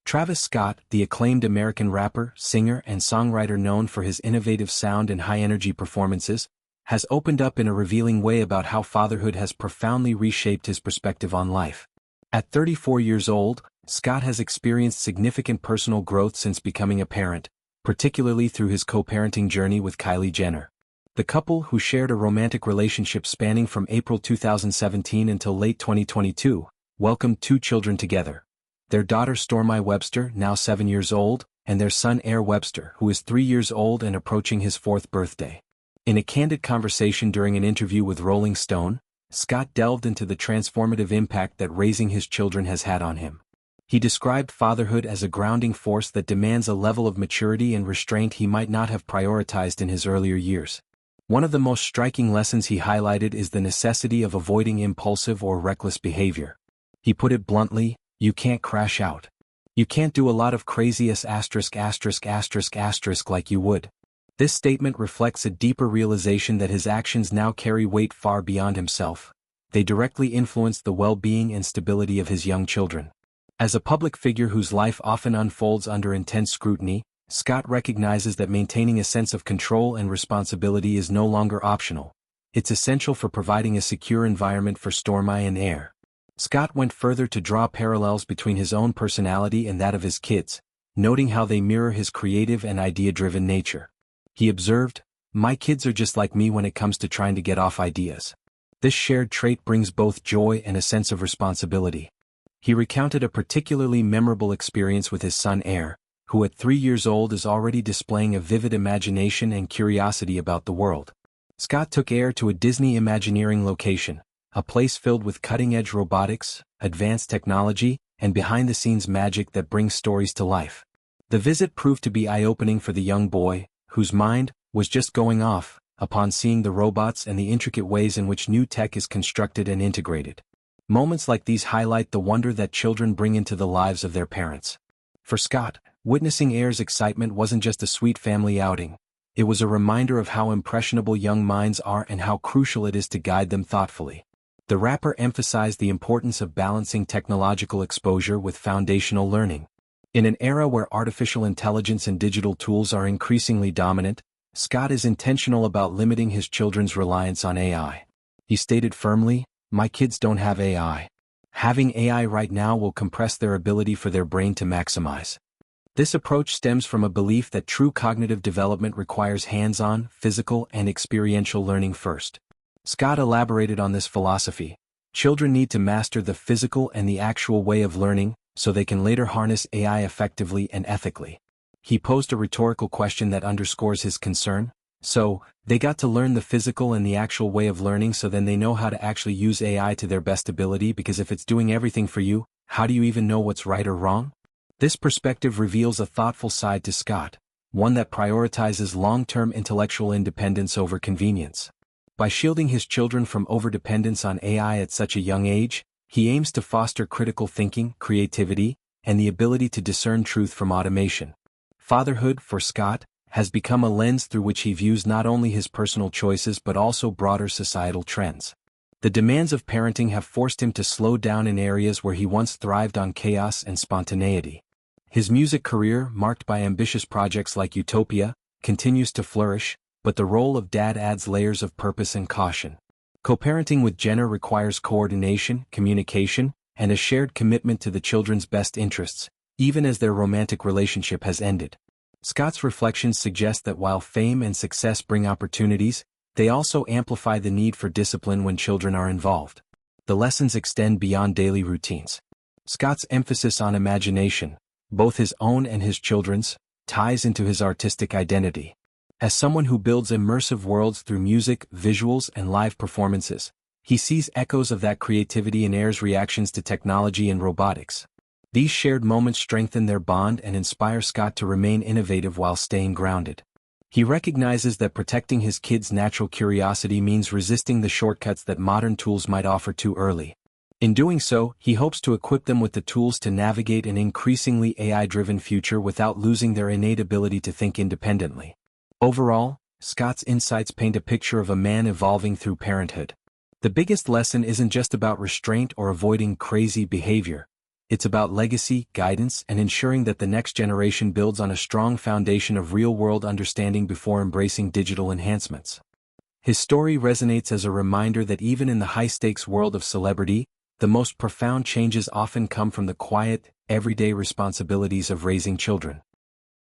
Travis Scott, the acclaimed American rapper, singer, and songwriter known for his innovative sound and high-energy performances, has opened up in a revealing way about how fatherhood has profoundly reshaped his perspective on life. At 34 years old, Scott has experienced significant personal growth since becoming a parent, particularly through his co-parenting journey with Kylie Jenner. The couple, who shared a romantic relationship spanning from April 2017 until late 2022, welcomed 2 children together. Their daughter Stormi Webster, now 7 years old, and their son Aire Webster, who is 3 years old and approaching his 4th birthday. In a candid conversation during an interview with Rolling Stone, Scott delved into the transformative impact that raising his children has had on him. He described fatherhood as a grounding force that demands a level of maturity and restraint he might not have prioritized in his earlier years. One of the most striking lessons he highlighted is the necessity of avoiding impulsive or reckless behavior. He put it bluntly, "You can't crash out. You can't do a lot of craziest **** like you would." This statement reflects a deeper realization that his actions now carry weight far beyond himself. They directly influence the well-being and stability of his young children. As a public figure whose life often unfolds under intense scrutiny, Scott recognizes that maintaining a sense of control and responsibility is no longer optional. It's essential for providing a secure environment for Stormi and Aire. Scott went further to draw parallels between his own personality and that of his kids, noting how they mirror his creative and idea-driven nature. He observed, "My kids are just like me when it comes to trying to get off ideas." This shared trait brings both joy and a sense of responsibility. He recounted a particularly memorable experience with his son Aire, who at 3 years old is already displaying a vivid imagination and curiosity about the world. Scott took Aire to a Disney Imagineering location, a place filled with cutting-edge robotics, advanced technology, and behind-the-scenes magic that brings stories to life. The visit proved to be eye-opening for the young boy, whose mind was just going off upon seeing the robots and the intricate ways in which new tech is constructed and integrated. Moments like these highlight the wonder that children bring into the lives of their parents. For Scott, witnessing Aire's excitement wasn't just a sweet family outing. It was a reminder of how impressionable young minds are and how crucial it is to guide them thoughtfully. The rapper emphasized the importance of balancing technological exposure with foundational learning. In an era where artificial intelligence and digital tools are increasingly dominant, Scott is intentional about limiting his children's reliance on AI. He stated firmly, "My kids don't have AI. Having AI right now will compress their ability for their brain to maximize." This approach stems from a belief that true cognitive development requires hands-on, physical, and experiential learning first. Scott elaborated on this philosophy. Children need to master the physical and the actual way of learning, so they can later harness AI effectively and ethically. He posed a rhetorical question that underscores his concern. So, they got to learn the physical and the actual way of learning so then they know how to actually use AI to their best ability, because if it's doing everything for you, how do you even know what's right or wrong? This perspective reveals a thoughtful side to Scott, one that prioritizes long-term intellectual independence over convenience. By shielding his children from overdependence on AI at such a young age, he aims to foster critical thinking, creativity, and the ability to discern truth from automation. Fatherhood, for Scott, has become a lens through which he views not only his personal choices but also broader societal trends. The demands of parenting have forced him to slow down in areas where he once thrived on chaos and spontaneity. His music career, marked by ambitious projects like Utopia, continues to flourish, but the role of dad adds layers of purpose and caution. Co-parenting with Jenner requires coordination, communication, and a shared commitment to the children's best interests, even as their romantic relationship has ended. Scott's reflections suggest that while fame and success bring opportunities, they also amplify the need for discipline when children are involved. The lessons extend beyond daily routines. Scott's emphasis on imagination, both his own and his children's, ties into his artistic identity. As someone who builds immersive worlds through music, visuals, and live performances, he sees echoes of that creativity in Aire's reactions to technology and robotics. These shared moments strengthen their bond and inspire Scott to remain innovative while staying grounded. He recognizes that protecting his kids' natural curiosity means resisting the shortcuts that modern tools might offer too early. In doing so, he hopes to equip them with the tools to navigate an increasingly AI-driven future without losing their innate ability to think independently. Overall, Scott's insights paint a picture of a man evolving through parenthood. The biggest lesson isn't just about restraint or avoiding crazy behavior. It's about legacy, guidance, and ensuring that the next generation builds on a strong foundation of real-world understanding before embracing digital enhancements. His story resonates as a reminder that even in the high-stakes world of celebrity, the most profound changes often come from the quiet, everyday responsibilities of raising children.